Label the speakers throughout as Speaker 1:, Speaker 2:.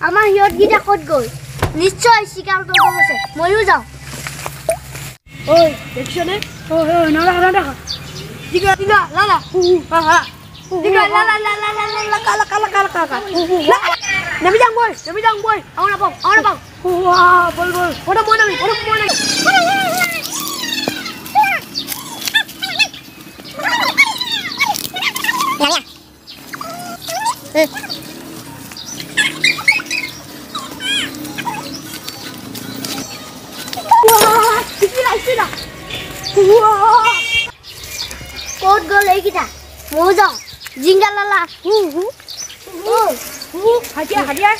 Speaker 1: আমাৰ সিহঁতকেইটা ক'ত গ'ল নিশ্চয় চিকাৰ কৰিব গৈছে ময়ো যাওঁ ঐ দেখিছনে নালাগা দিগা দিগা লালা দিগা লালা লালা লালা কালা কালা কালা কালা নেমি যাওঁ বই আও নাপাওঁ বল ওটা বই নামি ক'ত গ'ল এইকেইটা ময়ো যাওঁ জিংগা লালা হাতিয়া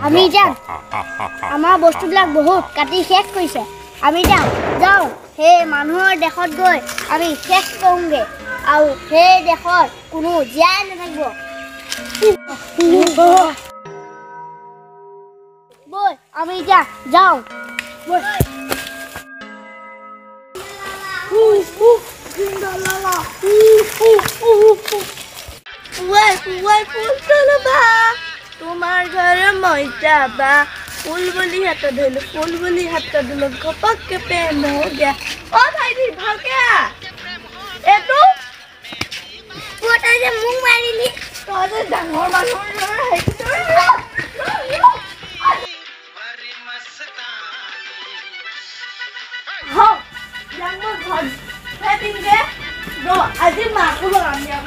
Speaker 1: আমি যাম আমাৰ বস্তুবিলাক বহুত কাটি শেষ কৰিছে আমি যাওঁ সেই মানুহৰ দেশত গৈ আমি শেষ কৰোঁগে আৰু সেই দেশত কোনো জীয়াই নাথাকিব বৈ আমি যাওঁ তোমাৰ ঘৰে মই যাবা ফুল বুলি হাতত ধৰিলো ঘপককে প্ৰেম হৈ গা অ ভাইটি ভালকে এইটো তই যে মোক মাৰিলি তই যে ডাঙৰ মানুহ আজি মাকো লগাম দিয়া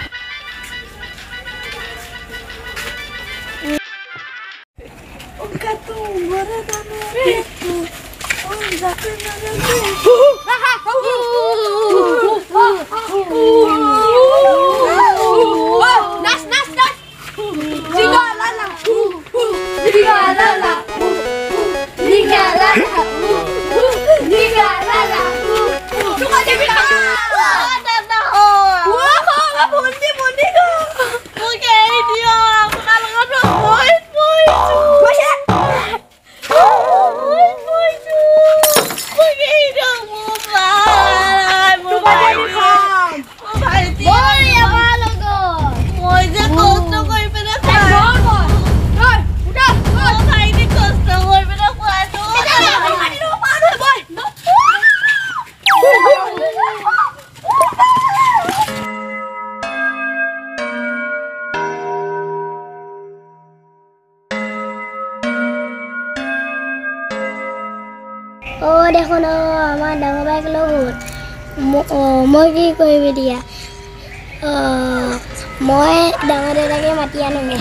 Speaker 1: দেখোন আমাৰ ডাঙৰ বাইক লগত মই কি কৰিবি দিয়া মই ডাঙৰ দাদাকে মাতি আনোগে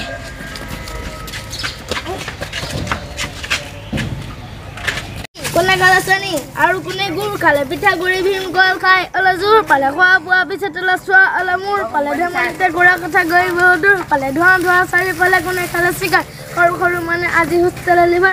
Speaker 1: কোনে গাল আছে নি আৰু কোনে গুৰ খালে পিঠাগুৰি ভীম গল খাই অলা জোৰ পালে খোৱা বোৱা পিছে তলা চোৱা অলা মোৰ পালে ধেমালিতে গোৰা কথা গৈ বহু দূৰ পালে ধোঁৱা চাৰিওফালে কোনে খালে চিকাৰ সৰু মানে আজি হোষ্টেল লিভাৰ